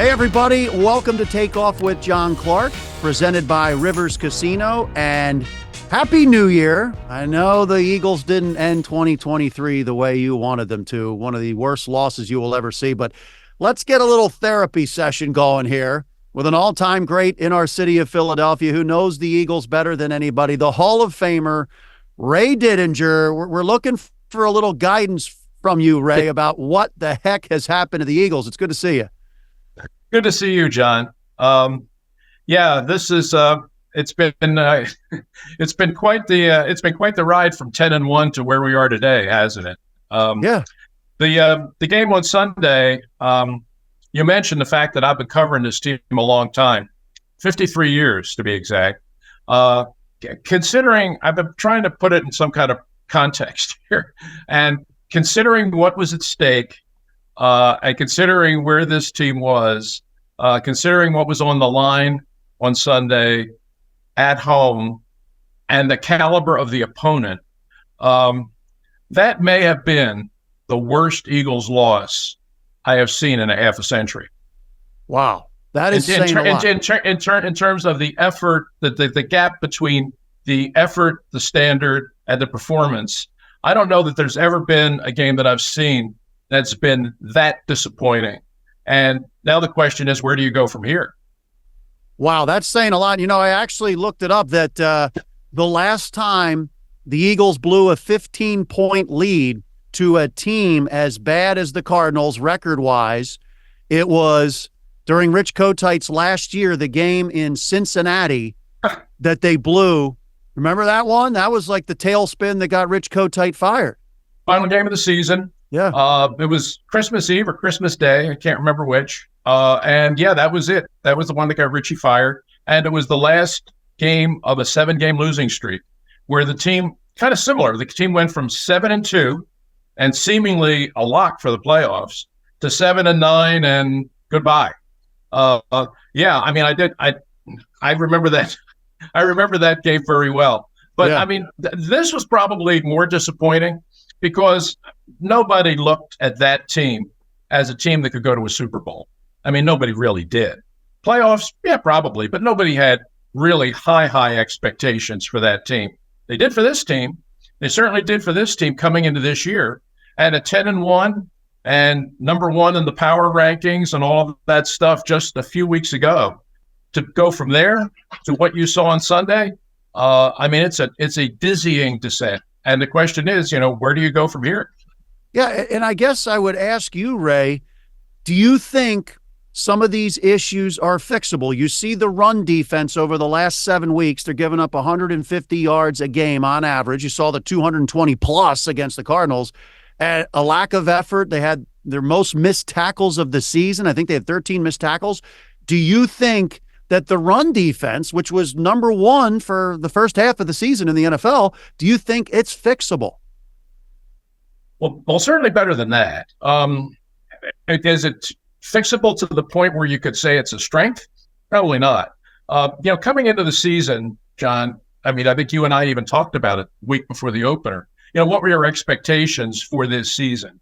Hey, everybody. Welcome to Takeoff with John Clark, presented by Rivers Casino. And Happy New Year. I know the Eagles didn't end 2023 the way you wanted them to. One of the worst losses you will ever see. But let's get a little therapy session going here with an all-time great in our city of Philadelphia who knows the Eagles better than anybody, the Hall of Famer, Ray Didinger. We're looking for a little guidance from you, Ray, about what the heck has happened to the Eagles. It's good to see you. Good to see you, John. This is it's been quite the ride from 10-1 to where we are today, hasn't it? The game on Sunday. You mentioned the fact that I've been covering this team a long time, 53 years to be exact. Considering I've been trying to put it in some kind of context here, and considering what was at stake. And considering where this team was, considering what was on the line on Sunday at home and the caliber of the opponent, that may have been the worst Eagles loss I have seen in a half a century. Wow. That is saying a lot. In terms of the effort, the gap between the effort, the standard, and the performance, I don't know that there's ever been a game that I've seen that's been that disappointing. And now the question is, where do you go from here? Wow, that's saying a lot. You know, I actually looked it up that the last time the Eagles blew a 15-point lead to a team as bad as the Cardinals record-wise, it was during Rich Kotite's last year, the game in Cincinnati that they blew. Remember that one? That was like the tailspin that got Rich Kotite fired. Final game of the season. Yeah. It was Christmas Eve or Christmas Day. I can't remember which. That was it. That was the one that got Richie fired. And it was the last game of a 7-game losing streak where the team, kind of similar, the team went from 7-2 and seemingly a lock for the playoffs to 7-9 and goodbye. I remember that. I remember that game very well. But yeah. I mean, this was probably more disappointing because nobody looked at that team as a team that could go to a Super Bowl. I mean, nobody really did. Playoffs, yeah, probably, but nobody had really high expectations for that team. They did for this team. They certainly did for this team coming into this year. And at 10-1 and number one in the power rankings and all of that stuff just a few weeks ago, to go from there to what you saw on Sunday, it's a dizzying descent. And the question is, where do you go from here? Yeah, and I guess I would ask you, Ray, do you think some of these issues are fixable? You see the run defense over the last 7 weeks. They're giving up 150 yards a game on average. You saw the 220 plus against the Cardinals. And a lack of effort. They had their most missed tackles of the season. I think they had 13 missed tackles. Do you think that the run defense, which was number one for the first half of the season in the NFL, do you think it's fixable? Well, certainly better than that. Is it fixable to the point where you could say it's a strength? Probably not. Coming into the season, John, I think you and I even talked about it the week before the opener. What were your expectations for this season?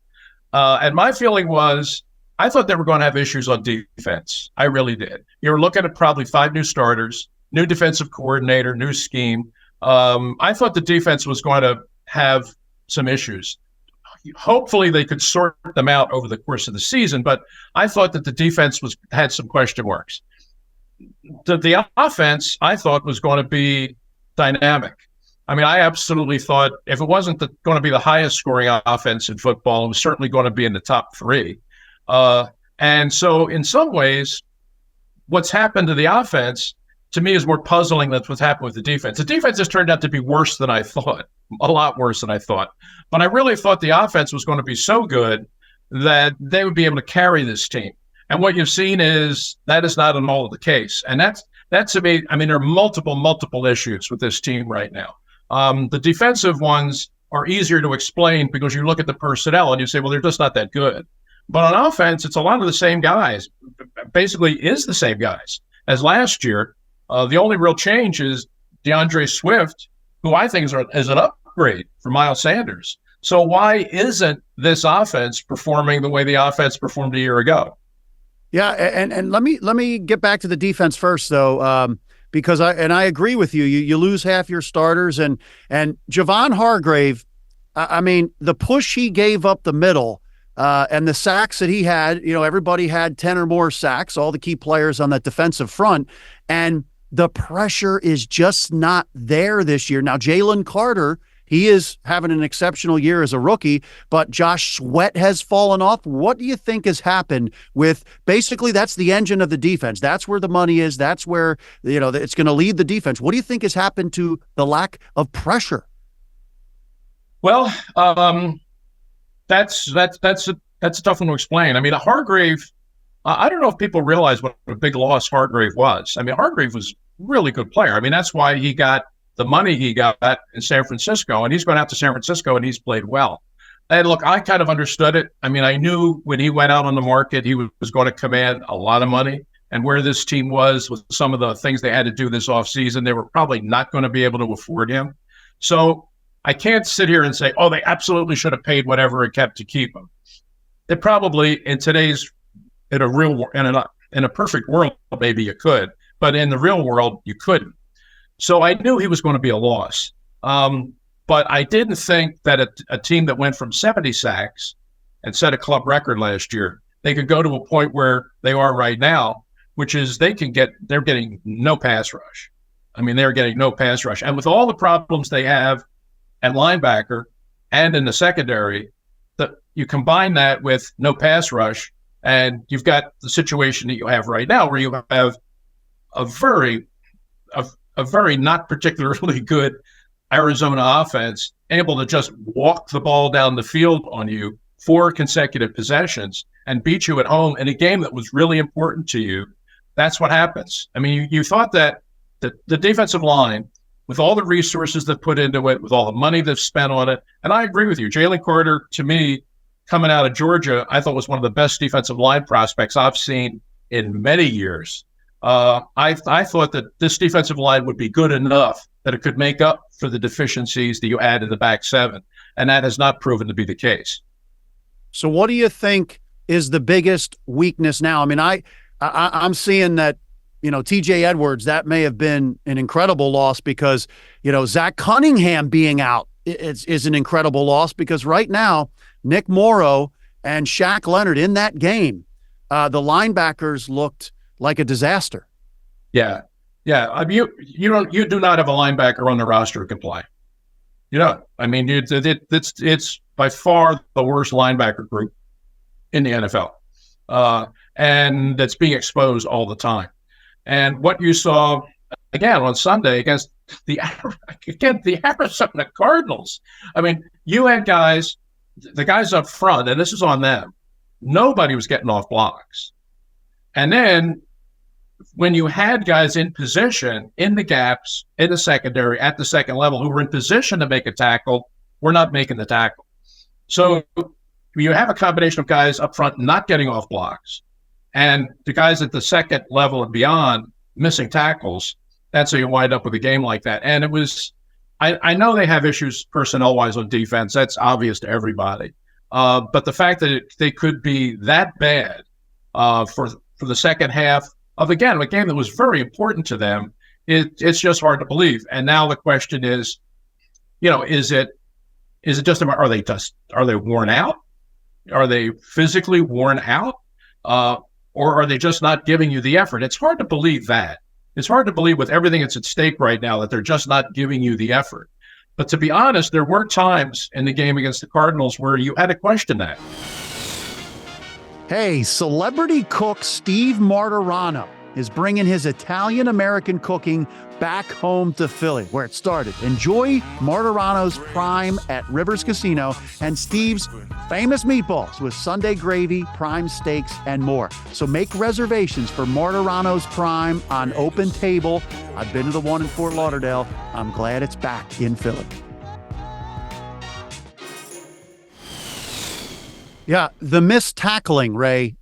And my feeling was, I thought they were going to have issues on defense. I really did. You were looking at probably 5 new starters, new defensive coordinator, new scheme. I thought the defense was going to have some issues. Hopefully they could sort them out over the course of the season, but I thought that the defense had some question marks. The offense, I thought, was going to be dynamic. I absolutely thought if it wasn't going to be the highest scoring offense in football, it was certainly going to be in the top 3. And so in some ways, what's happened to the offense, to me, is more puzzling than what's happened with the defense. The defense has turned out to be worse than I thought, a lot worse than I thought. But I really thought the offense was going to be so good that they would be able to carry this team. And what you've seen is that is not at all the case. And that's to me, there are multiple issues with this team right now. The defensive ones are easier to explain because you look at the personnel and you say, well, they're just not that good. But on offense, it's a lot of the same guys, basically is the same guys as last year. The only real change is DeAndre Swift, who I think is an upgrade for Miles Sanders. So why isn't this offense performing the way the offense performed a year ago? Yeah, and let me get back to the defense first though, because I agree with you. You lose half your starters, and Javon Hargrave. I mean, the push he gave up the middle, and the sacks that he had. Everybody had 10 or more sacks. All the key players on that defensive front, and the pressure is just not there this year. Now, Jalen Carter. He is having an exceptional year as a rookie, but Josh Sweat has fallen off. What do you think has happened with basically that's the engine of the defense? That's where the money is. That's where, it's going to lead the defense. What do you think has happened to the lack of pressure? Well, that's a tough one to explain. I mean, Hargrave. I don't know if people realize what a big loss Hargrave was. I mean, Hargrave was a really good player. I mean, that's why he got the money he got in San Francisco, and he's gone out to San Francisco and he's played well. And look, I kind of understood it. I mean, I knew when he went out on the market, he was going to command a lot of money, and where this team was with some of the things they had to do this offseason, they were probably not going to be able to afford him. So I can't sit here and say, oh, they absolutely should have paid whatever it kept to keep him. They probably in a perfect world, maybe you could, but in the real world, you couldn't. So I knew he was going to be a loss. But I didn't think that a team that went from 70 sacks and set a club record last year, they could go to a point where they are right now, which is they're getting no pass rush. I mean, they're getting no pass rush. And with all the problems they have at linebacker and in the secondary, you combine that with no pass rush, and you've got the situation that you have right now where you have a very not particularly good Arizona offense able to just walk the ball down the field on you 4 consecutive possessions and beat you at home in a game that was really important to you. That's what happens. I mean, you thought that the defensive line, with all the resources they've put into it, with all the money they've spent on it, and I agree with you, Jalen Carter, to me, coming out of Georgia, I thought was one of the best defensive line prospects I've seen in many years. I thought that this defensive line would be good enough that it could make up for the deficiencies that you had in the back seven, and that has not proven to be the case. So what do you think is the biggest weakness now? I mean, I'm seeing that, TJ Edwards, that may have been an incredible loss because, Zach Cunningham being out is an incredible loss because right now, Nick Morrow and Shaq Leonard in that game, the linebackers looked like a disaster. Yeah. I mean, you do not have a linebacker on the roster who can play. You don't. I mean, it's by far the worst linebacker group in the NFL, and that's being exposed all the time. And what you saw again on Sunday against the Arizona Cardinals. I mean, you had the guys up front, and this is on them. Nobody was getting off blocks, and then when you had guys in position in the gaps in the secondary at the second level who were in position to make a tackle, we're not making the tackle. So you have a combination of guys up front not getting off blocks and the guys at the second level and beyond missing tackles. That's how you wind up with a game like that. And it was, I know they have issues personnel-wise on defense. That's obvious to everybody. But the fact that they could be that bad for the second half of, again, a game that was very important to them, it's just hard to believe. And now the question is, is it just about, are they worn out? Are they physically worn out? Or are they just not giving you the effort? It's hard to believe that. It's hard to believe with everything that's at stake right now that they're just not giving you the effort. But to be honest, there were times in the game against the Cardinals where you had to question that. Hey, celebrity cook Steve Martirano is bringing his Italian-American cooking back home to Philly, where it started. Enjoy Martirano's Prime at Rivers Casino and Steve's famous meatballs with Sunday gravy, prime steaks, and more. So make reservations for Martirano's Prime on Open Table. I've been to the one in Fort Lauderdale. I'm glad it's back in Philly. Yeah, the missed tackling, Ray,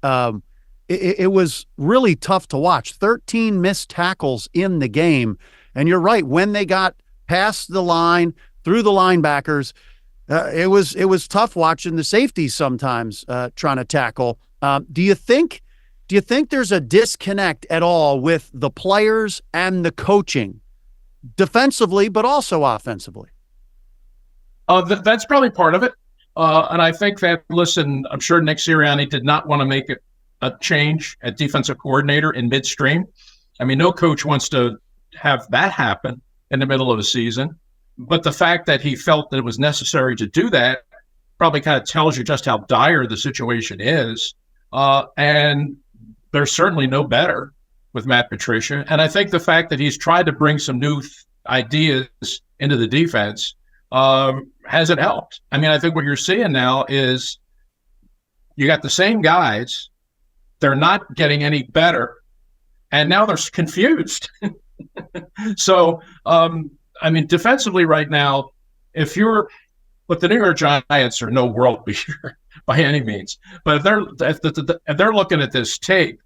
it was really tough to watch. 13 missed tackles in the game. And you're right, when they got past the line, through the linebackers, it was tough watching the safeties sometimes trying to tackle. Do you think Do you think there's a disconnect at all with the players and the coaching, defensively, but also offensively? That's probably part of it. And I think that, listen, I'm sure Nick Sirianni did not want to make a change at defensive coordinator in midstream. I mean, no coach wants to have that happen in the middle of the season. But the fact that he felt that it was necessary to do that probably kind of tells you just how dire the situation is. And they're certainly no better with Matt Patricia. And I think the fact that he's tried to bring some new ideas into the defense hasn't helped. I mean, I think what you're seeing now is you got the same guys. They're not getting any better. And now they're confused. So, I mean, defensively right now, if you're – but the New York Giants are no world beater by any means. But if they're looking at this tape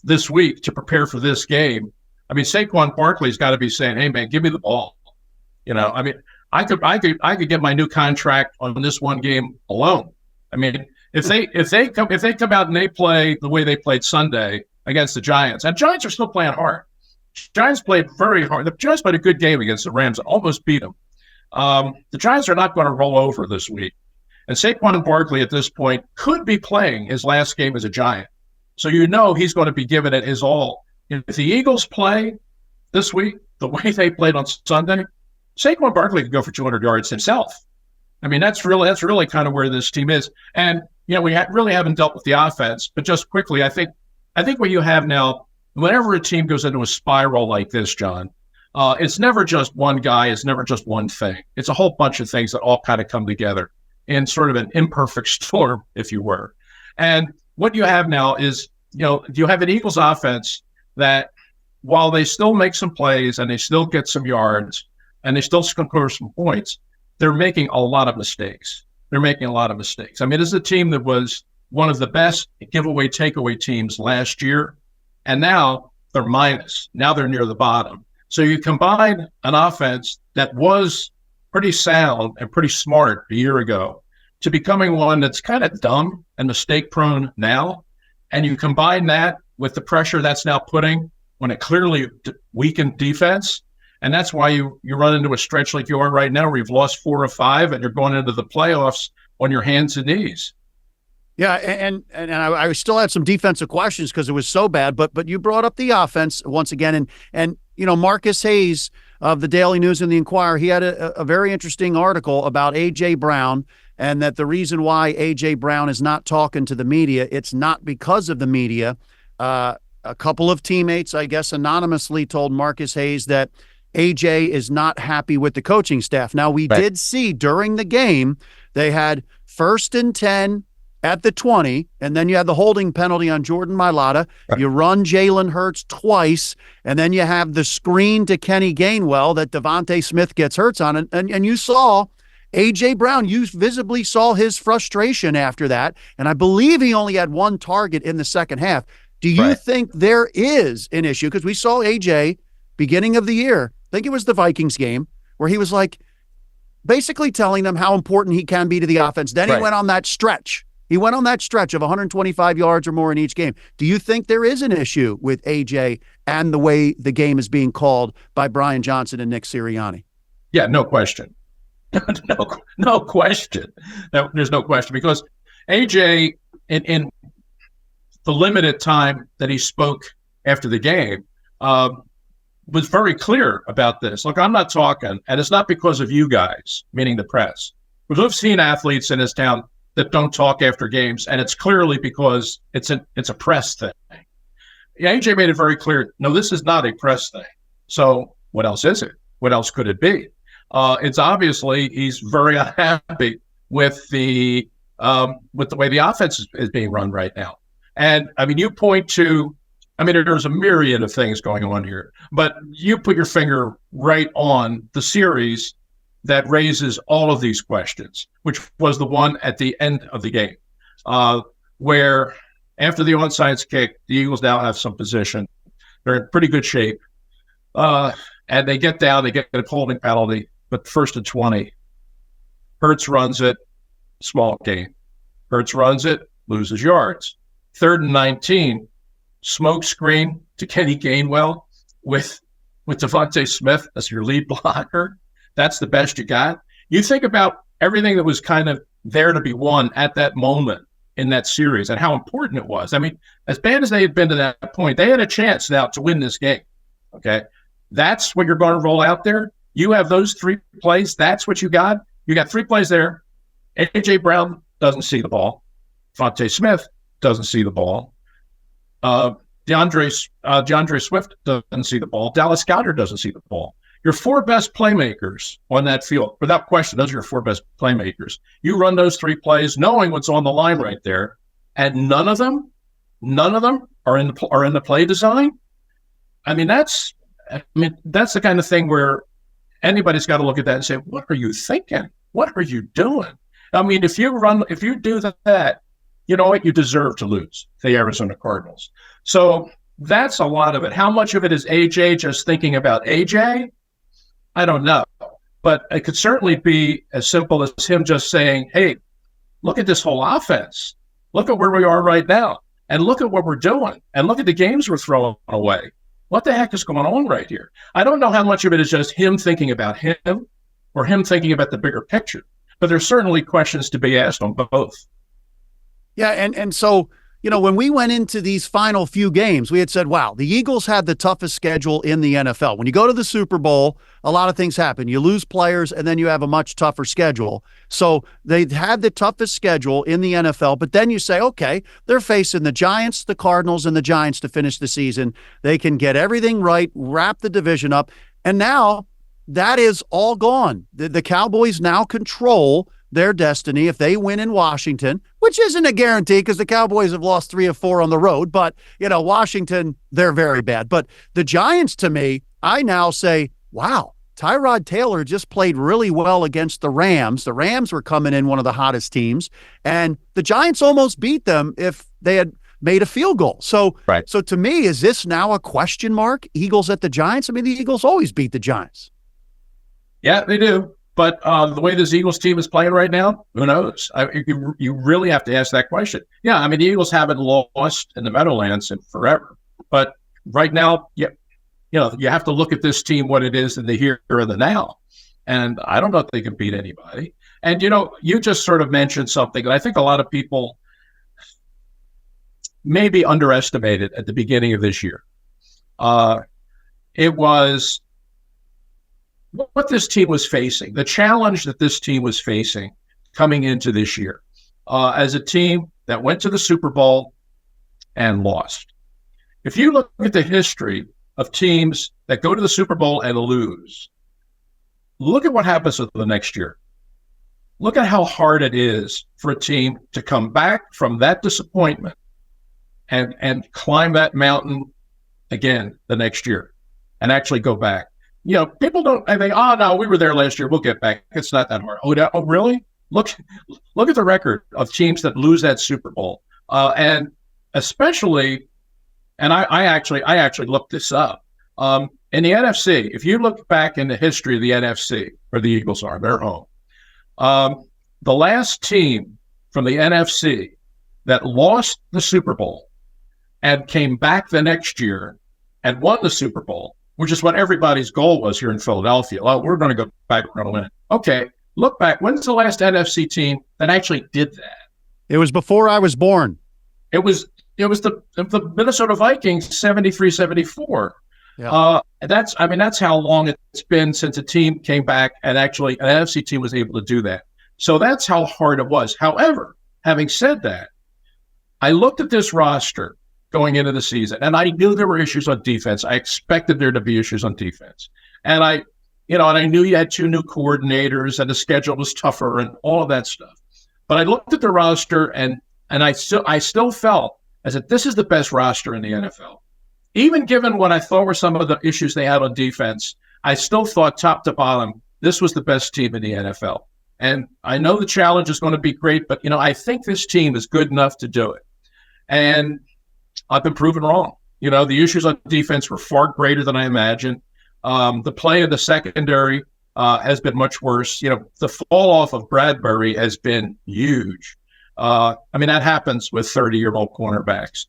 this week to prepare for this game, I mean, Saquon Barkley's got to be saying, "Hey, man, give me the ball." You know, I mean, I could get my new contract on this one game alone. I mean, if they come out and they play the way they played Sunday against the Giants, and Giants are still playing hard. Giants played very hard. The Giants played a good game against the Rams, almost beat them. The Giants are not going to roll over this week. And Saquon Barkley at this point could be playing his last game as a Giant. So you know he's going to be giving it his all. If the Eagles play this week the way they played on Sunday, Saquon Barkley could go for 200 yards himself. I mean, that's really kind of where this team is. And, you know, we really haven't dealt with the offense. But just quickly, I think what you have now, whenever a team goes into a spiral like this, John, it's never just one guy. It's never just one thing. It's a whole bunch of things that all kind of come together in sort of an imperfect storm, if you were. And what you have now is, you know, you have an Eagles offense that, while they still make some plays and they still get some yards and they still score some points, they're making a lot of mistakes. I mean, this is a team that was one of the best giveaway takeaway teams last year, and now they're minus. Now they're near the bottom. So you combine an offense that was pretty sound and pretty smart a year ago to becoming one that's kind of dumb and mistake-prone now, and you combine that with the pressure that's now putting on a clearly weakened defense, and that's why you run into a stretch like you are right now where you've lost 4 or 5 and you're going into the playoffs on your hands and knees. Yeah, and I still had some defensive questions because it was so bad, but you brought up the offense once again, and you know, Marcus Hayes of the Daily News and the Inquirer, he had a very interesting article about A.J. Brown, and that the reason why A.J. Brown is not talking to the media, it's not because of the media. A couple of teammates, I guess, anonymously told Marcus Hayes that A.J. is not happy with the coaching staff. Now, we did see during the game, they had 1st and 10 at the 20, and then you have the holding penalty on Jordan Mailata. Right. You run Jalen Hurts twice, and then you have the screen to Kenny Gainwell that Devontae Smith gets Hurts on. And you saw A.J. Brown, you visibly saw his frustration after that, and I believe he only had 1 target in the second half. Do you think there is an issue? Because we saw A.J. beginning of the year, I think it was the Vikings game, where he was like basically telling them how important he can be to the offense. Then he went on that stretch. He went on that stretch of 125 yards or more in each game. Do you think there is an issue with A.J. and the way the game is being called by Brian Johnson and Nick Sirianni? Yeah, no question. no question. There's no question, because A.J., in the limited time that he spoke after the game, was very clear about this. Look, I'm not talking, and it's not because of you guys, meaning the press. We've seen athletes in this town that don't talk after games, and it's clearly because it's a press thing. AJ made it very clear, no, this is not a press thing. So what else is it? What else could it be? It's obviously he's very unhappy with the way the offense is being run right now. And I mean, you point to, I mean, there's a myriad of things going on here, but you put your finger right on the series that raises all of these questions, which was the one at the end of the game, where after the onside kick, the Eagles now have some position. They're in pretty good shape. And they get down, they get a holding penalty, but 1st and 20. Hurts runs it, small gain. Hurts runs it, loses yards. 3rd and 19, smoke screen to Kenny Gainwell with Devontae Smith as your lead blocker. That's the best you got. You think about everything that was kind of there to be won at that moment in that series and how important it was. I mean, as bad as they had been to that point, they had a chance now to win this game. Okay. That's what you're going to roll out there. You have those 3 plays. That's what you got. You got 3 plays there. A.J. Brown doesn't see the ball. Devontae Smith doesn't see the ball. DeAndre Swift doesn't see the ball. Dallas Goedert doesn't see the ball. Your 4 best playmakers on that field, without question, those are your 4 best playmakers. You run those 3 plays, knowing what's on the line right there, and none of them are in the play design. I mean, that's the kind of thing where anybody's got to look at that and say, "What are you thinking? What are you doing?" I mean, if you do that, you know what? You deserve to lose the Arizona Cardinals. So that's a lot of it. How much of it is AJ just thinking about AJ? I don't know. But it could certainly be as simple as him just saying, hey, look at this whole offense. Look at where we are right now. And look at what we're doing. And look at the games we're throwing away. What the heck is going on right here? I don't know how much of it is just him thinking about him or him thinking about the bigger picture. But there's certainly questions to be asked on both. Yeah, and so, you know, when we went into these final few games, we had said, wow, the Eagles had the toughest schedule in the NFL. When you go to the Super Bowl, a lot of things happen. You lose players, and then you have a much tougher schedule. So they had the toughest schedule in the NFL, but then you say, okay, they're facing the Giants, the Cardinals, and the Giants to finish the season. They can get everything right, wrap the division up, and now that is all gone. The Cowboys now control their destiny if they win in Washington, which isn't a guarantee because the Cowboys have lost 3 of 4 on the road. But, you know, Washington, they're very bad. But the Giants, to me, I now say, wow, Tyrod Taylor just played really well against the Rams. The Rams were coming in one of the hottest teams, and the Giants almost beat them if they had made a field goal. So, right. So to me, is this now a question mark? Eagles at the Giants? I mean, the Eagles always beat the Giants. Yeah, they do. But the way this Eagles team is playing right now, who knows? You really have to ask that question. Yeah, I mean, the Eagles haven't lost in the Meadowlands in forever. But right now, you have to look at this team, what it is in the here and the now. And I don't know if they can beat anybody. And, you know, you just sort of mentioned something that I think a lot of people maybe underestimated at the beginning of this year. It was what this team was facing, the challenge that this team was facing coming into this year as a team that went to the Super Bowl and lost. If you look at the history of teams that go to the Super Bowl and lose, look at what happens the next year. Look at how hard it is for a team to come back from that disappointment and climb that mountain again the next year and actually go back. You know, people don't think, oh, no, we were there last year. We'll get back. It's not that hard. Oh, really? Look at the record of teams that lose that Super Bowl. And especially, and I actually looked this up. In the NFC, if you look back in the history of the NFC, where the Eagles are, they're home. The last team from the NFC that lost the Super Bowl and came back the next year and won the Super Bowl, which is what everybody's goal was here in Philadelphia. Well, we're going to go back, we're going to win. Okay, look back. When's the last NFC team that actually did that? It was before I was born. It was the Minnesota Vikings, 73-74. Yeah. That's how long it's been since a team came back and actually an NFC team was able to do that. So that's how hard it was. However, having said that, I looked at this roster going into the season, and I knew there were issues on defense. I expected there to be issues on defense. And I knew you had 2 new coordinators and the schedule was tougher and all of that stuff. But I looked at the roster and I still felt as if this is the best roster in the NFL. Even given what I thought were some of the issues they had on defense, I still thought top to bottom, this was the best team in the NFL. And I know the challenge is going to be great, but, I think this team is good enough to do it. And I've been proven wrong. The issues on defense were far greater than I imagined. The play in the secondary has been much worse. The fall off of Bradbury has been huge. That happens with 30-year-old cornerbacks.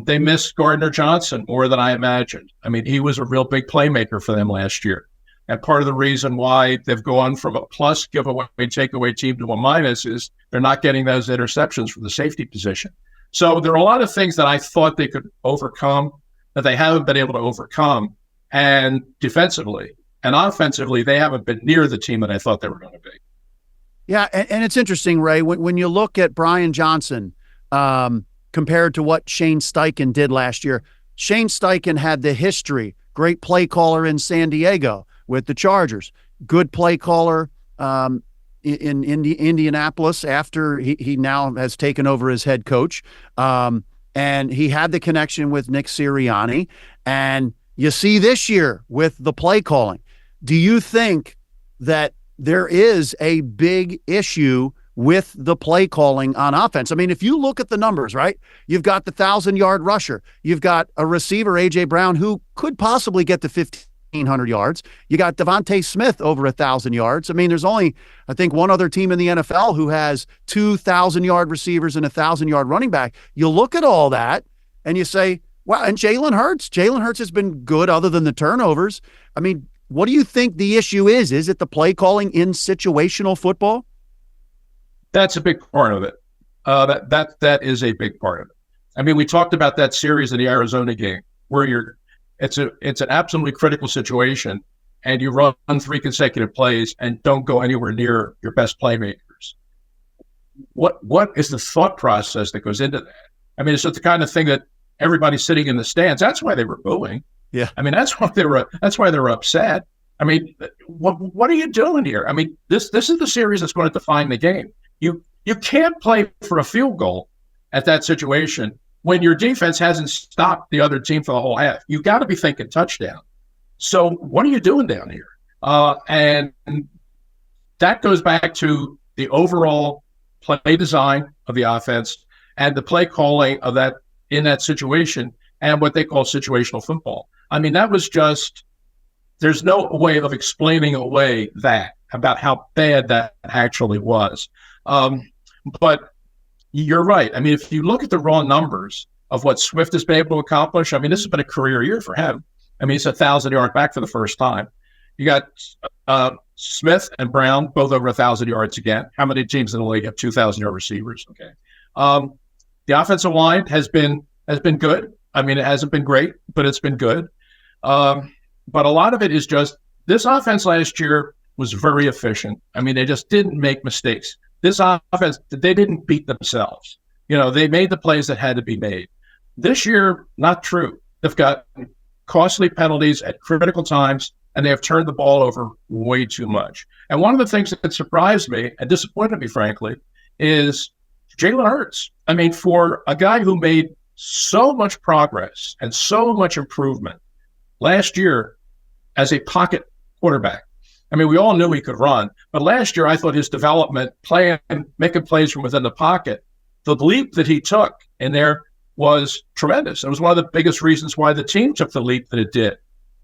They missed Gardner Johnson more than I imagined. I mean, he was a real big playmaker for them last year. And part of the reason why they've gone from a plus giveaway, takeaway team to a minus is they're not getting those interceptions from the safety position. So there are a lot of things that I thought they could overcome that they haven't been able to overcome. And defensively and offensively, they haven't been near the team that I thought they were going to be. Yeah, and it's interesting, Ray, when you look at Brian Johnson compared to what Shane Steichen did last year. Shane Steichen had the history, great play caller in San Diego with the Chargers, good play caller in Indianapolis after he now has taken over as head coach. And he had the connection with Nick Sirianni. And you see this year with the play calling. Do you think that there is a big issue with the play calling on offense? I mean, if you look at the numbers, right, you've got the 1,000-yard rusher. You've got a receiver, A.J. Brown, who could possibly get to 1,500 yards. You got Devontae Smith over 1,000 yards. I mean, there's only, I think, one other team in the NFL who has 2,000-yard receivers and a 1,000-yard running back. You look at all that and you say, wow, and Jalen Hurts has been good other than the turnovers. I mean, what do you think the issue is? Is it the play calling in situational football? That's a big part of it. That is a big part of it. I mean, we talked about that series in the Arizona game where it's an absolutely critical situation, and you run 3 consecutive plays and don't go anywhere near your best playmakers. What is the thought process that goes into that? I mean, it's just the kind of thing that everybody's sitting in the stands. That's why they were booing. Yeah. I mean, that's why they were upset. I mean, what are you doing here? I mean, this is the series that's going to define the game. You can't play for a field goal at that situation when your defense hasn't stopped the other team for the whole half. You got to be thinking touchdown. So what are you doing down here? And that goes back to the overall play design of the offense and the play calling of that in that situation and what they call situational football. I mean, that was just, there's no way of explaining away that about how bad that actually was. But you're right. I mean, if you look at the raw numbers of what Swift has been able to accomplish, I mean, this has been a career year for him. I mean, he's a 1,000-yard back for the first time. You got Smith and Brown, both over 1,000 yards again. How many teams in the league have 2,000-yard receivers? Okay. The offensive line has been good. I mean, it hasn't been great, but it's been good. But a lot of it is just this offense last year was very efficient. I mean, they just didn't make mistakes. This offense, they didn't beat themselves. You know, they made the plays that had to be made. This year, not true. They've got costly penalties at critical times, and they have turned the ball over way too much. And one of the things that surprised me and disappointed me, frankly, is Jalen Hurts. I mean, for a guy who made so much progress and so much improvement last year as a pocket quarterback. I mean, we all knew he could run, but last year I thought his development, making plays from within the pocket, the leap that he took in there was tremendous. It was one of the biggest reasons why the team took the leap that it did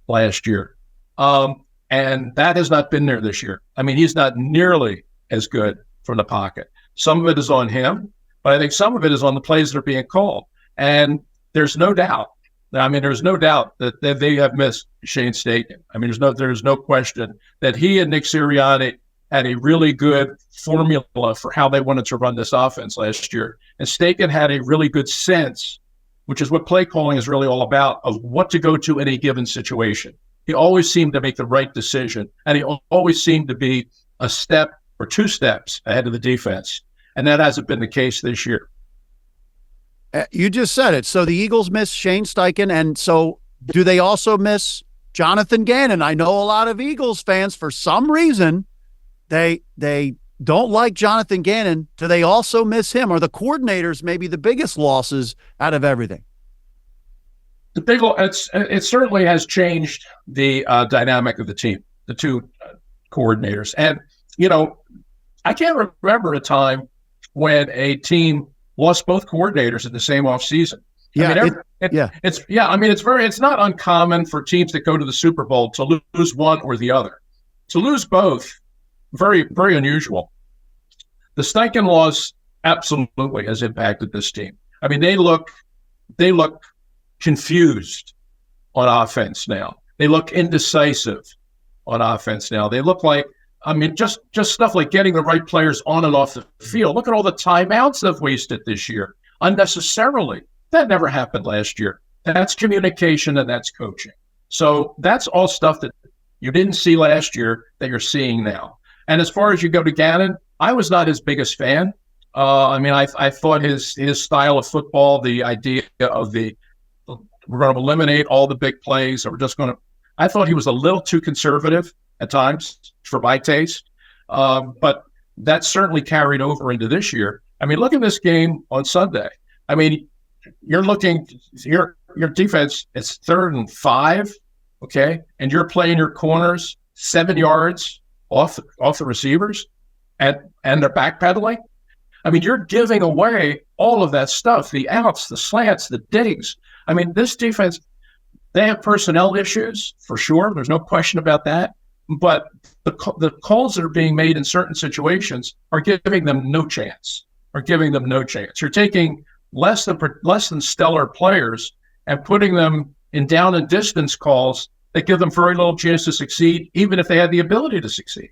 last year. And that has not been there this year. I mean, he's not nearly as good from the pocket. Some of it is on him, but I think some of it is on the plays that are being called. And there's no doubt. I mean, there's no doubt that they have missed Shane Steichen. I mean, there's no question that he and Nick Sirianni had a really good formula for how they wanted to run this offense last year. And Steichen had a really good sense, which is what play calling is really all about, of what to go to in a given situation. He always seemed to make the right decision, and he always seemed to be a step or 2 steps ahead of the defense. And that hasn't been the case this year. You just said it. So the Eagles miss Shane Steichen, and so do they also miss Jonathan Gannon? I know a lot of Eagles fans, for some reason, they don't like Jonathan Gannon. Do they also miss him? Are the coordinators maybe the biggest losses out of everything? It certainly has changed the dynamic of the team, the 2 coordinators. And, you know, I can't remember a time when a team lost both coordinators in the same offseason. Yeah, I mean, it's not uncommon for teams that go to the Super Bowl to lose one or the other. To lose both, very, very unusual. The Steichen loss absolutely has impacted this team. I mean, they look they look confused on offense now. They look indecisive on offense now. They look like, just stuff like getting the right players on and off the field. Look at all the timeouts they've wasted this year unnecessarily. That never happened last year. That's communication and that's coaching. So that's all stuff that you didn't see last year that you're seeing now. And as far as you go to Gannon, I was not his biggest fan. I thought his style of football, the idea of we're going to eliminate all the big plays, or I thought he was a little too conservative at times for my taste. But that certainly carried over into this year. Look at this game on Sunday. You're looking, your defense is 3rd and 5, okay? And you're playing your corners 7 yards off the receivers and they're backpedaling. You're giving away all of that stuff, the outs, the slants, the digs. This defense, they have personnel issues for sure. There's no question about that. But the calls that are being made in certain situations are giving them no chance. You're taking less than stellar players and putting them in down and distance calls that give them very little chance to succeed, even if they had the ability to succeed.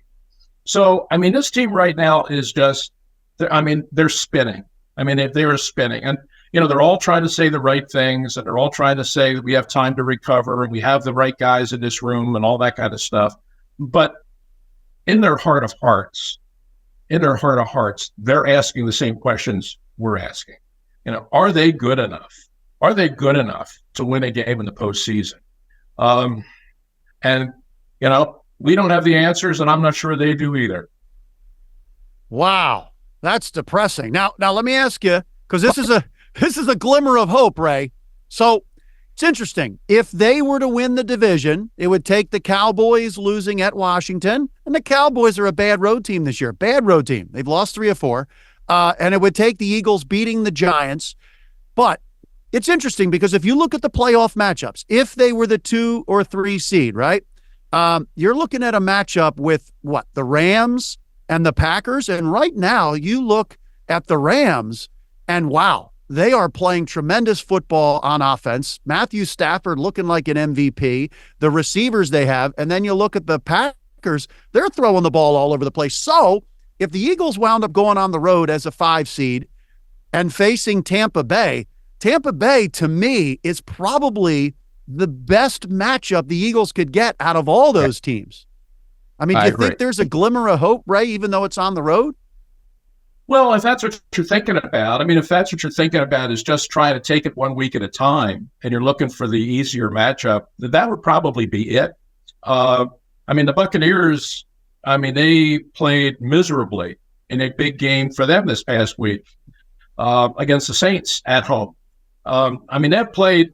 So, this team right now is just, they're spinning. They're spinning. And, they're all trying to say the right things, and they're all trying to say that we have time to recover and we have the right guys in this room and all that kind of stuff. But in their heart of hearts, they're asking the same questions we're asking. Are they good enough? Are they good enough to win a game in the postseason? We don't have the answers, and I'm not sure they do either. Wow, that's depressing. Now let me ask you, because this is a glimmer of hope, Ray. So it's interesting. If they were to win the division, it would take the Cowboys losing at Washington, and the Cowboys are a bad road team this year. Bad road team. They've lost 3 or 4. And it would take the Eagles beating the Giants. But it's interesting because if you look at the playoff matchups, if they were the 2 or 3 seed, right, you're looking at a matchup with the Rams and the Packers. And right now you look at the Rams and wow, they are playing tremendous football on offense. Matthew Stafford looking like an MVP, the receivers they have. And then you look at the Packers, they're throwing the ball all over the place. So if the Eagles wound up going on the road as a 5 seed and facing Tampa Bay, to me, is probably the best matchup the Eagles could get out of all those teams. Do you think there's a glimmer of hope, Ray, even though it's on the road? Well, if that's what you're thinking about, if that's what you're thinking about is just trying to take it 1 week at a time and you're looking for the easier matchup, that would probably be it. The Buccaneers, they played miserably in a big game for them this past week against the Saints at home. They've played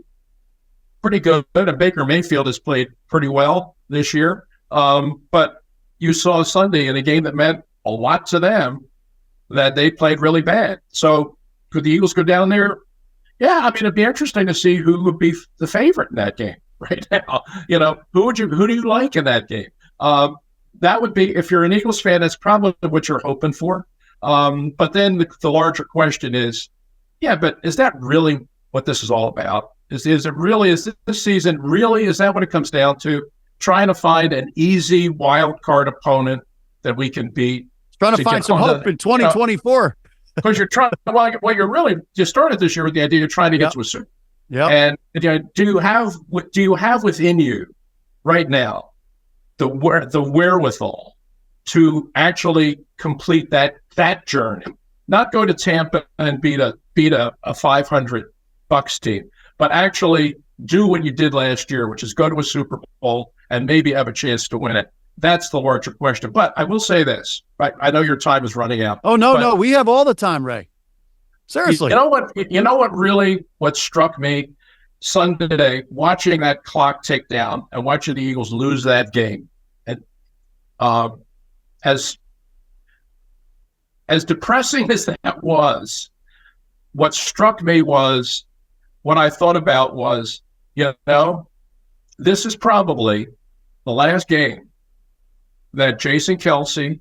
pretty good, and Baker Mayfield has played pretty well this year. But you saw Sunday in a game that meant a lot to them that they played really bad. So could the Eagles go down there? Yeah, it'd be interesting to see who would be the favorite in that game right now. Who do you like in that game? That would be, if you're an Eagles fan, that's probably what you're hoping for. But then the larger question is, but is that really what this is all about? Is this season really, is that what it comes down to? Trying to find an easy wild card opponent that we can beat. Trying to find some hope in 2024. Because you're trying, you started this year with the idea you're trying to get to a Super Bowl. Yeah. And do you have within you right now the wherewithal to actually complete that journey? Not go to Tampa and beat a 500 Bucks team, but actually do what you did last year, which is go to a Super Bowl and maybe have a chance to win it. That's the larger question. But I will say this, right? I know your time is running out. Oh, no, we have all the time, Ray. Seriously. You know what struck me Sunday, watching that clock tick down and watching the Eagles lose that game. And as depressing as that was, what struck me was, what I thought about was, this is probably the last game that Jason Kelce,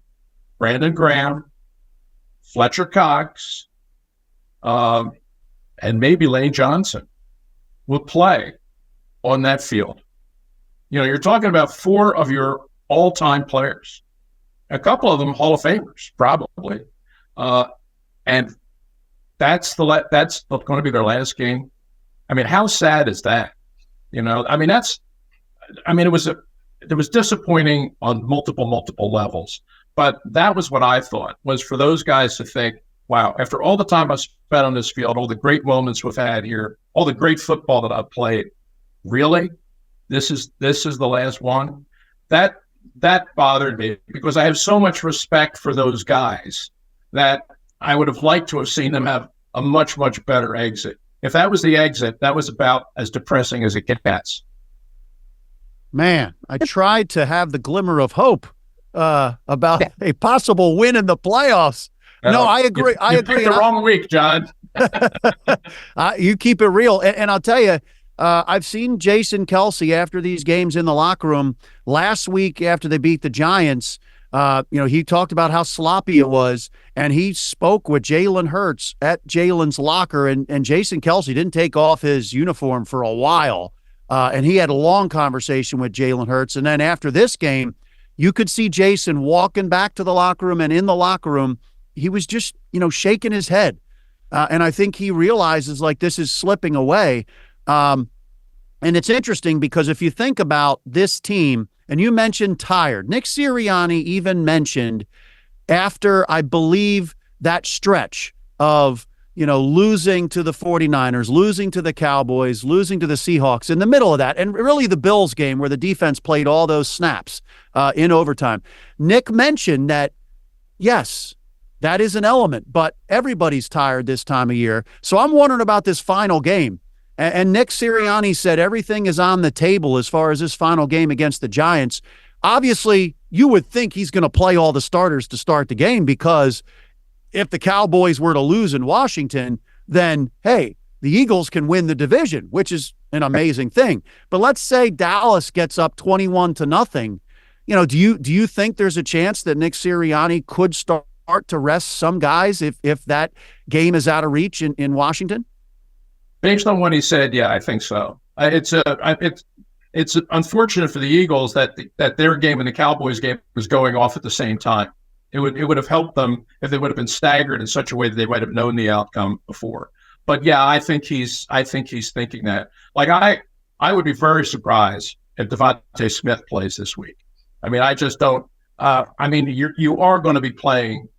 Brandon Graham, Fletcher Cox, and maybe Lane Johnson would play on that field. You're talking about 4 of your all-time players, a couple of them Hall of Famers, probably, and that's going to be their last game. I mean, how sad is that? It was disappointing on multiple levels, but that was what I thought, was for those guys to think, wow, after all the time I spent on this field, all the great moments we've had here, all the great football that I've played, really? This is the last one? That bothered me, because I have so much respect for those guys that I would have liked to have seen them have a much, much better exit. If that was the exit, that was about as depressing as it gets. Man, I tried to have the glimmer of hope about a possible win in the playoffs. No, I agree. I agree. Picked the wrong week, John. You keep it real. And I'll tell you, I've seen Jason Kelce after these games in the locker room. Last week after they beat the Giants, he talked about how sloppy it was, and he spoke with Jalen Hurts at Jalen's locker, and Jason Kelce didn't take off his uniform for a while. And he had a long conversation with Jalen Hurts. And then after this game, you could see Jason walking back to the locker room, and in the locker room, he was just, shaking his head. And I think he realizes, like, this is slipping away. And it's interesting because if you think about this team, and you mentioned tired, Nick Sirianni even mentioned after, I believe, that stretch of, losing to the 49ers, losing to the Cowboys, losing to the Seahawks, in the middle of that, and really the Bills game where the defense played all those snaps in overtime. Nick mentioned that, yes, that is an element, but everybody's tired this time of year. So I'm wondering about this final game. And Nick Sirianni said everything is on the table as far as this final game against the Giants. Obviously, you would think he's going to play all the starters to start the game, because if the Cowboys were to lose in Washington, then, hey, the Eagles can win the division, which is an amazing thing. But let's say Dallas gets up 21-0. Do you think there's a chance that Nick Sirianni could start to rest some guys if that game is out of reach in Washington? Based on what he said, yeah, I think so. It's unfortunate for the Eagles that their game and the Cowboys game was going off at the same time. It would have helped them if they would have been staggered in such a way that they might have known the outcome before. But yeah, I think he's thinking that. Like, I would be very surprised if Devontae Smith plays this week. I mean, I just don't. You are going to be playing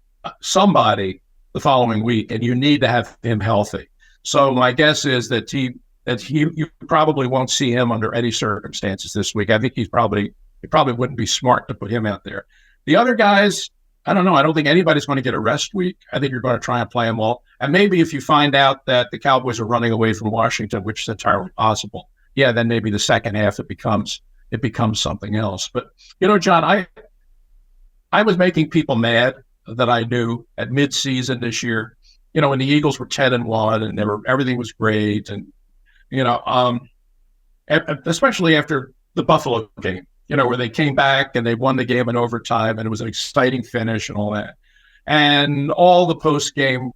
somebody the following week, and you need to have him healthy. So my guess is that you probably won't see him under any circumstances this week. I think it probably wouldn't be smart to put him out there. The other guys, I don't know. I don't think anybody's going to get a rest week. I think you're going to try and play them all. And maybe if you find out that the Cowboys are running away from Washington, which is entirely possible, yeah, then maybe the second half it becomes something else. But John, I was making people mad that I knew at midseason this year. When the Eagles were 10-1 and everything was great, and especially after the Buffalo game, where they came back and they won the game in overtime, and it was an exciting finish and all that. And all the post game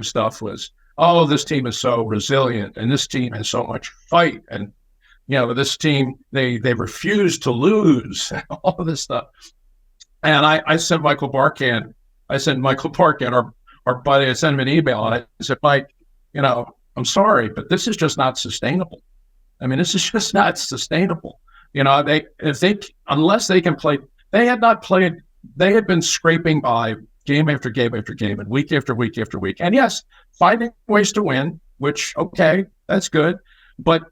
stuff was, oh, this team is so resilient, and this team has so much fight, and this team they refuse to lose, all of this stuff. And I sent Michael Barkan, our buddy, I sent him an email, and I said, Mike, I'm sorry, but this is just not sustainable. I mean, this is just not sustainable. Unless they can play, they had been scraping by game after game after game and week after week after week. And yes, finding ways to win, which, okay, that's good. But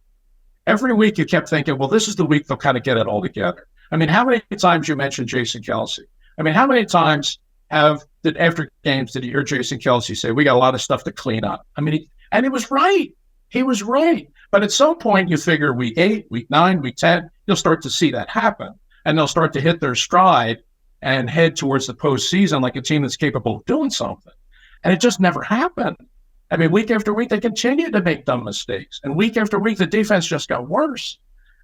every week you kept thinking, well, this is the week they'll kind of get it all together. I mean, how many times you mentioned Jason Kelce? I mean, how many times after games did you hear Jason Kelce say, we got a lot of stuff to clean up? I mean, and he was right. He was right. But at some point you figure week 8, week 9, week 10, you'll start to see that happen. And they'll start to hit their stride and head towards the postseason like a team that's capable of doing something. And it just never happened. I mean, week after week, they continued to make dumb mistakes. And week after week, the defense just got worse.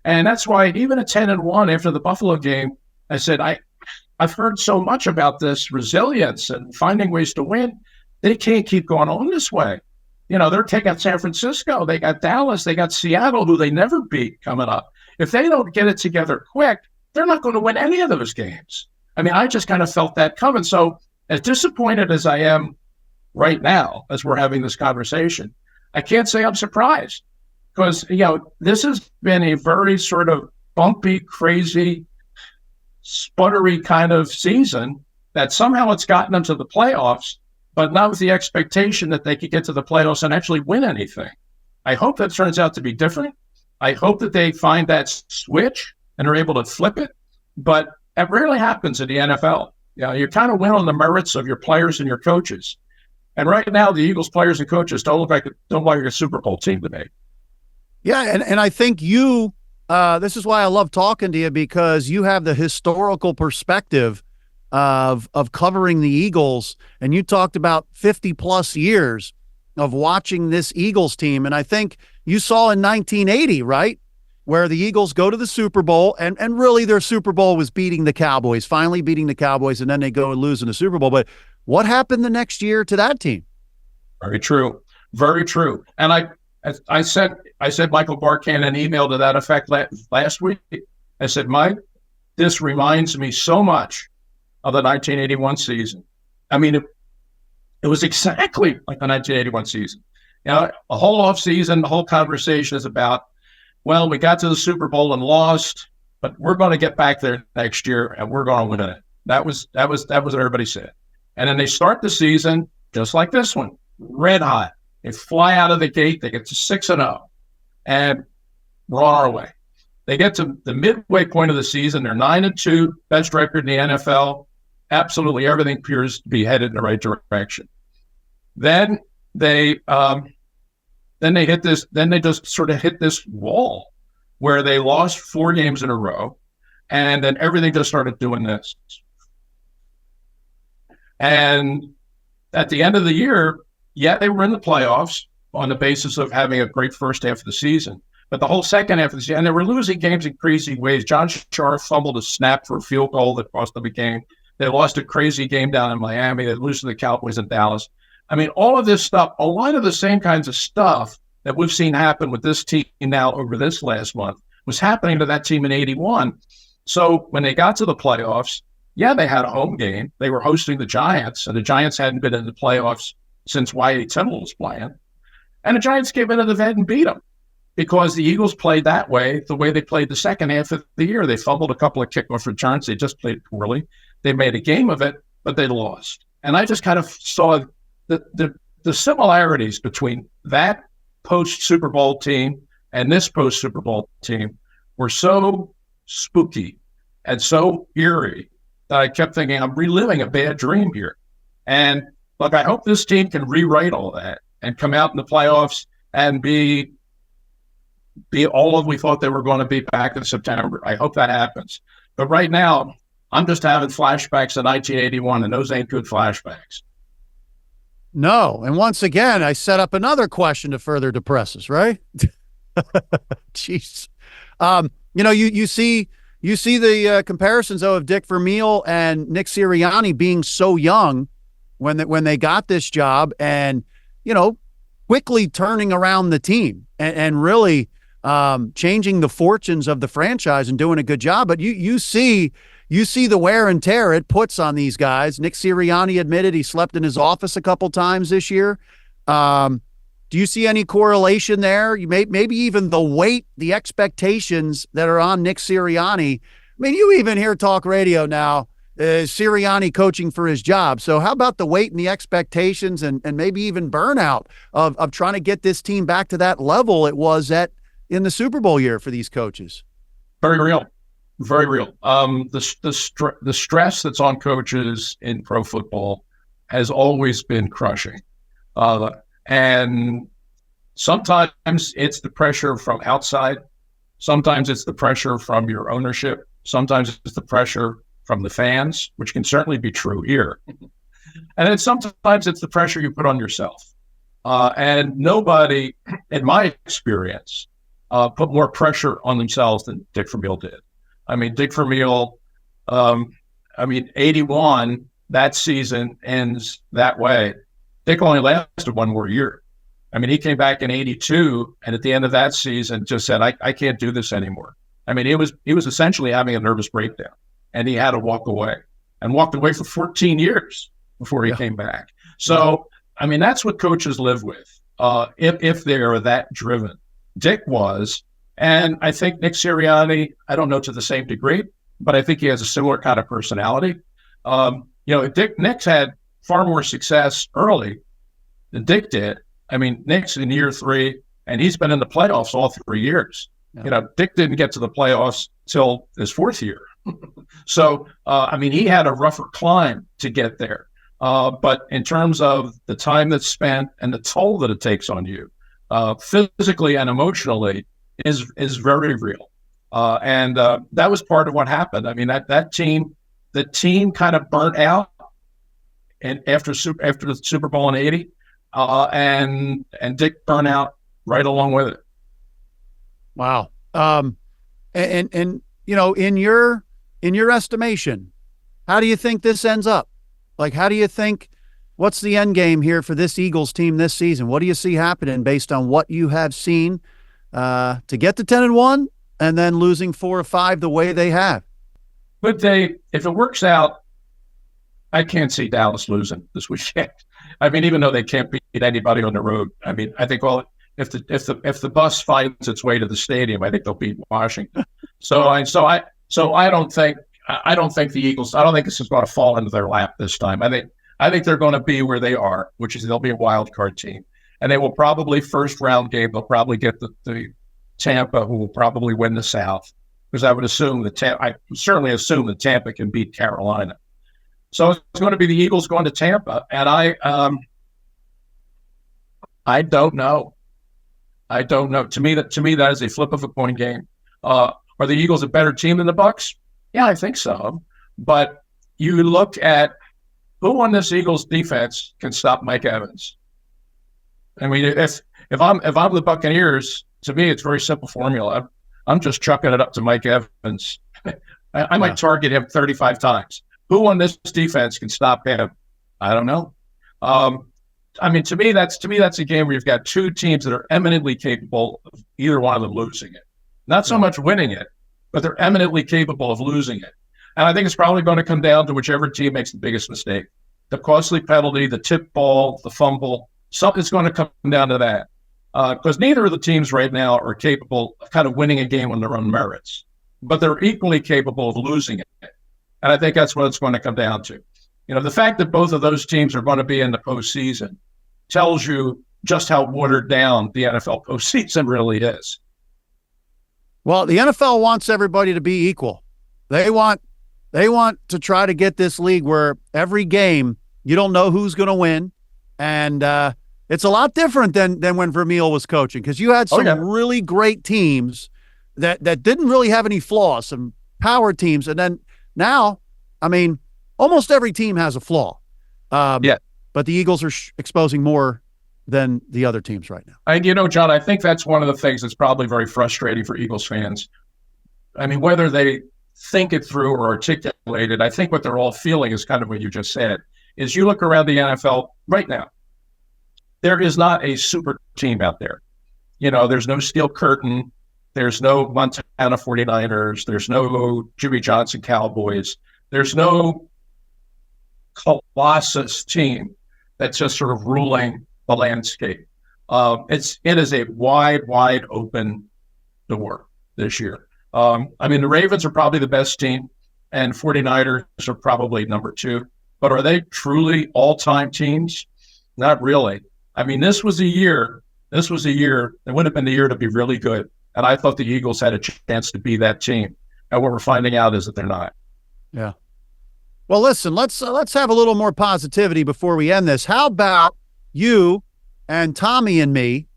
And that's why even at 10-1 after the Buffalo game, I said, I've heard so much about this resilience and finding ways to win. They can't keep going on this way. They're taking San Francisco. They got Dallas. They got Seattle, who they never beat coming up. If they don't get it together quick, they're not going to win any of those games. I mean, I just kind of felt that coming. So as disappointed as I am right now, as we're having this conversation, I can't say I'm surprised because, this has been a very sort of bumpy, crazy, sputtery kind of season that somehow it's gotten them to the playoffs, but not with the expectation that they could get to the playoffs and actually win anything. I hope that turns out to be different. I hope that they find that switch and are able to flip it, but it rarely happens in the NFL. You kind of win on the merits of your players and your coaches. And right now, the Eagles players and coaches don't look like a Super Bowl team to me. Yeah, and I think this is why I love talking to you, because you have the historical perspective of covering the Eagles, and you talked about 50 plus years of watching this Eagles team. And I think you saw in 1980, right, where the Eagles go to the Super Bowl, and really their Super Bowl was beating the Cowboys, finally beating the Cowboys, and then they go and lose in the Super Bowl. But what happened the next year to that team? Very true. Very true. And I sent Michael Barkan an email to that effect last week. I said, Mike, this reminds me so much of the 1981 season. I mean, it was exactly like the 1981 season. A whole offseason, the whole conversation is about, well, we got to the Super Bowl and lost, but we're going to get back there next year and we're going to win it. That was what everybody said. And then they start the season just like this one, red hot. They fly out of the gate. They get to 6-0, and we're on our way. They get to the midway point of the season. They're 9-2, best record in the NFL. Absolutely everything appears to be headed in the right direction. Then they hit this. Then they just sort of hit this wall where they lost 4 games in a row, and then everything just started doing this. And at the end of the year, they were in the playoffs on the basis of having a great first half of the season. But the whole second half of the season, and they were losing games in crazy ways. John Sharp fumbled a snap for a field goal that cost them a game. They lost a crazy game down in Miami. They lose to the Cowboys in Dallas. I mean, all of this stuff, a lot of the same kinds of stuff that we've seen happen with this team now over this last month was happening to that team in 81. So when they got to the playoffs, they had a home game. They were hosting the Giants, and the Giants hadn't been in the playoffs since Y.A. Temple was playing. And the Giants came into the vet and beat them because the Eagles played that way, the way they played the second half of the year. They fumbled a couple of kickoff returns. They just played poorly. They made a game of it, but they lost. And I just kind of saw the similarities between that post-Super Bowl team and this post-Super Bowl team were so spooky and so eerie that I kept thinking, I'm reliving a bad dream here. And look, I hope this team can rewrite all that and come out in the playoffs and be all of we thought they were going to be back in September. I hope that happens. But right now, I'm just having flashbacks to 1981, and those ain't good flashbacks. No. And once again, I set up another question to further depress us, right? Jeez. You see the comparisons, though, of Dick Vermeil and Nick Sirianni being so young when they got this job and, quickly turning around the team and really changing the fortunes of the franchise and doing a good job. But you see the wear and tear it puts on these guys. Nick Sirianni admitted he slept in his office a couple times this year. Do you see any correlation there? Maybe even the weight, the expectations that are on Nick Sirianni. I mean, you even hear talk radio now, Sirianni coaching for his job. So how about the weight and the expectations and maybe even burnout of trying to get this team back to that level it was at in the Super Bowl year for these coaches? Very real. Very real. The stress that's on coaches in pro football has always been crushing. And sometimes it's the pressure from outside. Sometimes it's the pressure from your ownership. Sometimes it's the pressure from the fans, which can certainly be true here. And then sometimes it's the pressure you put on yourself. And nobody, in my experience, put more pressure on themselves than Dick Vermeil did. I mean, Dick Vermeil, 81, that season ends that way. Dick only lasted one more year. I mean, he came back in '82, and at the end of that season, just said, "I can't do this anymore." I mean, he was essentially having a nervous breakdown, and he had to walk away, and walked away for 14 years before he came back. So, I mean, that's what coaches live with, if they are that driven. Dick was, and I think Nick Sirianni, I don't know to the same degree, but I think he has a similar kind of personality. Nick's had far more success early than Dick did. I mean, Nick's in year 3, and he's been in the playoffs all 3 years. Yeah. Dick didn't get to the playoffs till his 4th year. So, I mean, he had a rougher climb to get there. But in terms of the time that's spent and the toll that it takes on you, physically and emotionally, is very real. And that was part of what happened. I mean, the team kind of burnt out, and after the Super Bowl in '80, and Dick burnt out right along with it. Wow. And in your estimation, how do you think this ends up? Like, how do you think, what's the end game here for this Eagles team this season? What do you see happening based on what you have seen to get to 10-1 and then losing 4 or 5 the way they have? But if it works out, I can't see Dallas losing this weekend. I mean, even though they can't beat anybody on the road, I mean, I think if the bus finds its way to the stadium, I think they'll beat Washington. So I don't think the Eagles. I don't think this is going to fall into their lap this time. I think they're going to be where they are, which is they'll be a wild card team, and they will probably first round game. They'll probably get the Tampa, who will probably win the South, because I would assume I certainly assume that Tampa can beat Carolina. So it's going to be the Eagles going to Tampa, and I don't know. I don't know. To me, that is a flip of a coin game. Are the Eagles a better team than the Bucs? Yeah, I think so. But you look at who on this Eagles defense can stop Mike Evans. I mean, if I'm the Buccaneers, to me, it's a very simple formula. I'm just chucking it up to Mike Evans. I might target him 35 times. Who on this defense can stop him? I don't know. I mean, to me, that's a game where you've got 2 teams that are eminently capable of either one of them losing it. Not so much winning it, but they're eminently capable of losing it. And I think it's probably going to come down to whichever team makes the biggest mistake. The costly penalty, the tip ball, the fumble, something's going to come down to that. Because neither of the teams right now are capable of kind of winning a game on their own merits, but they're equally capable of losing it. And I think that's what it's going to come down to. The fact that both of those teams are going to be in the postseason tells you just how watered down the NFL postseason really is. Well, the NFL wants everybody to be equal. They want to try to get this league where every game you don't know who's going to win, and it's a lot different than when Vermeil was coaching, because you had some really great teams that didn't really have any flaws, some power teams, and then now, I mean, almost every team has a flaw. But the Eagles are exposing more than the other teams right now. And, John, I think that's one of the things that's probably very frustrating for Eagles fans. I mean, whether they think it through or articulate it, I think what they're all feeling is kind of what you just said, is you look around the NFL right now, there is not a super team out there. There's no Steel Curtain. There's no Montana 49ers. There's no Jimmy Johnson Cowboys. There's no Colossus team that's just sort of ruling the landscape. It is a wide open door this year. I mean, the Ravens are probably the best team, and 49ers are probably number 2. But are they truly all-time teams? Not really. I mean, this was a year, it would have been the year to be really good. And I thought the Eagles had a chance to be that team. And what we're finding out is that they're not. Yeah. Well, listen, let's have a little more positivity before we end this. How about you and Tommy and me?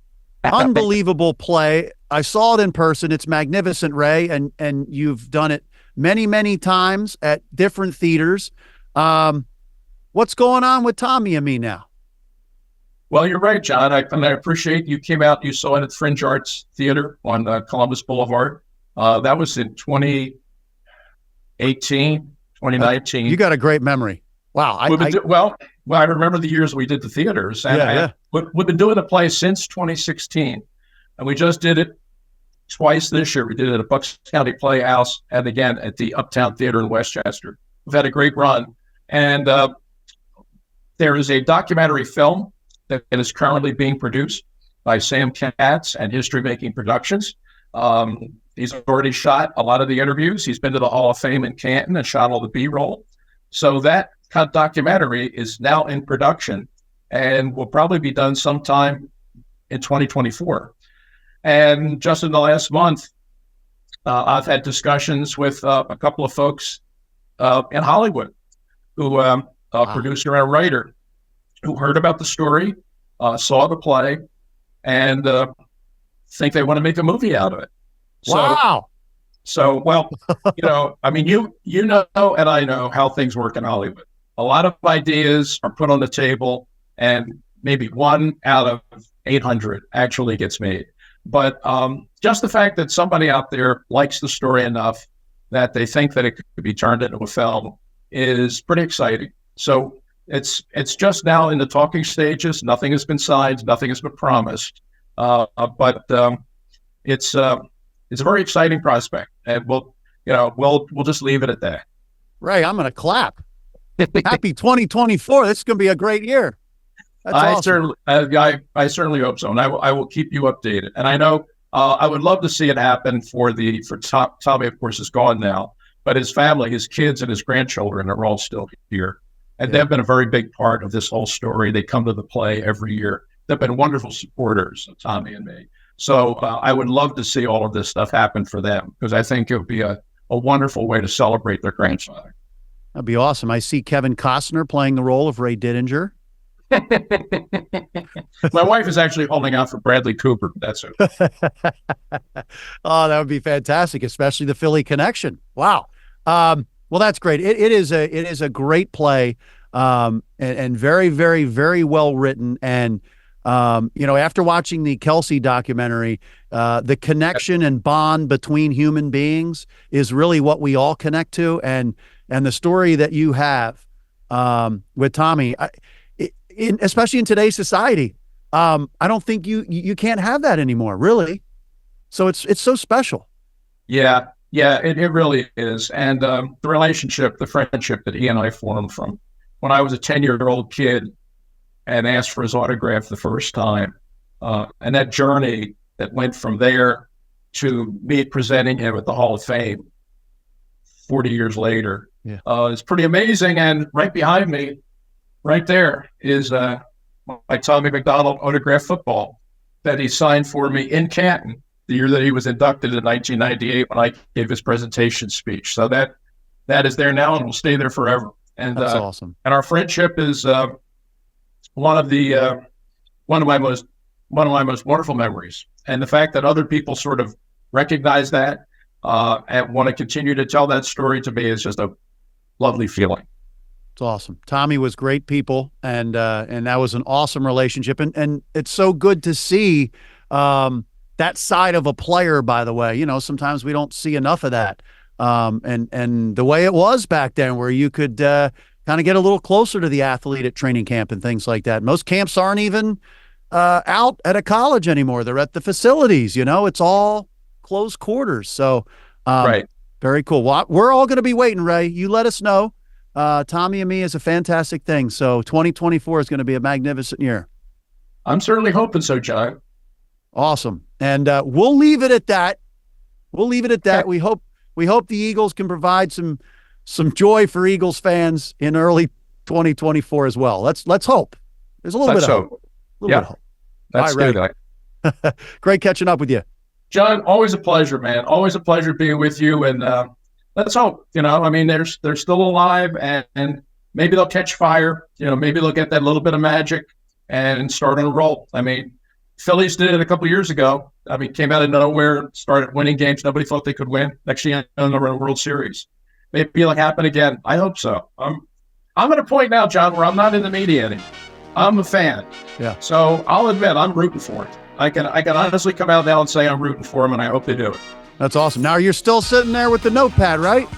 Unbelievable play. I saw it in person. It's magnificent, Ray, and you've done it many, many times at different theaters. What's going on with Tommy and me now? Well, you're right, John. I appreciate you came out. You saw it at Fringe Arts Theater on Columbus Boulevard. That was in 2018, 2019. You got a great memory. Wow. Well, I remember the years we did the theaters, and Yeah. we've been doing the play since 2016, and we just did it twice this year. We did it at Bucks County Playhouse and again at the Uptown Theater in Westchester. We've had a great run, and there is a documentary film that is currently being produced by Sam Katz and History Making Productions. He's already shot a lot of the interviews. He's been to the Hall of Fame in Canton and shot all the B-roll. So that kind of documentary is now in production and will probably be done sometime in 2024. And just in the last month, I've had discussions with a couple of folks in Hollywood who a producer and a writer who heard about the story, saw the play, and think they want to make a movie out of it. Wow. So, well, I mean, you know, and I know how things work in Hollywood. A lot of ideas are put on the table, and maybe one out of 800 actually gets made. But just the fact that somebody out there likes the story enough that they think that it could be turned into a film is pretty exciting. So it's just now in the talking stages. Nothing has been signed. Nothing has been promised. But it's a very exciting prospect, and we'll just leave it at that. Ray, I'm going to clap. Happy 2024. This is going to be a great year. That's awesome. I certainly hope so, and I will keep you updated. And I know I would love to see it happen for Tommy. Of course, is gone now, but his family, his kids, and his grandchildren are all still here, and they've been a very big part of this whole story. They come to the play every year. They've been wonderful supporters of Tommy and me. So I would love to see all of this stuff happen for them, because I think it would be a wonderful way to celebrate their grandfather. That'd be awesome. I see Kevin Costner playing the role of Ray Didinger. My wife is actually holding out for Bradley Cooper. That's it. Oh, that would be fantastic, especially the Philly connection. Wow. Well, that's great. It is a great play, and very, very, very well written. And after watching the Kelsey documentary, the connection and bond between human beings is really what we all connect to. And the story that you have with Tommy, especially in today's society, I don't think you can't have that anymore, really. So it's so special. Yeah, it really is. And the relationship, the friendship that he and I formed from when I was a 10-year-old kid and asked for his autograph the first time, and that journey that went from there to me presenting him at the Hall of Fame 40 years later, is pretty amazing. And right behind me, right there, is my Tommy McDonald autograph football that he signed for me in Canton the year that he was inducted in 1998 when I gave his presentation speech. So that is there now and will stay there forever. And that's awesome. And our friendship is one of my most wonderful memories. And the fact that other people sort of recognize that and want to continue to tell that story to me is just a lovely feeling. It's awesome. Tommy was great people, and that was an awesome relationship. And it's so good to see that side of a player, by the way. Sometimes we don't see enough of that. And the way it was back then, where you could kind of get a little closer to the athlete at training camp and things like that. Most camps aren't even out at a college anymore. They're at the facilities, it's all close quarters. So right. Very cool. Well, we're all going to be waiting, Ray. You let us know. Tommy and me is a fantastic thing. So 2024 is going to be a magnificent year. I'm certainly hoping so, John. Awesome. And we'll leave it at that. Okay. We hope the Eagles can provide some joy for Eagles fans in early 2024 as well. Let's hope. There's a little bit of hope. A little bit of hope. That's good. Great catching up with you, John. Always a pleasure, man. Always a pleasure being with you. And let's hope. They're still alive, and maybe they'll catch fire. Maybe they'll get that little bit of magic and start on a roll. Phillies did it a couple of years ago. Came out of nowhere, started winning games nobody thought they could win. Next year, they're in the World Series. Maybe it'll happen again. I hope so. I'm at a point now, John, where I'm not in the media anymore. I'm a fan. Yeah. So I'll admit I'm rooting for it. I can honestly come out now and say I'm rooting for them, and I hope they do it. That's awesome. Now you're still sitting there with the notepad, right?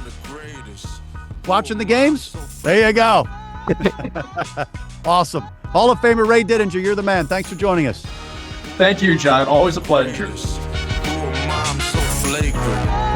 Watching the games? There you go. Awesome. Hall of Famer Ray Didinger, you're the man. Thanks for joining us. Thank you, John. Always a pleasure. Oh, mom, so flagrant.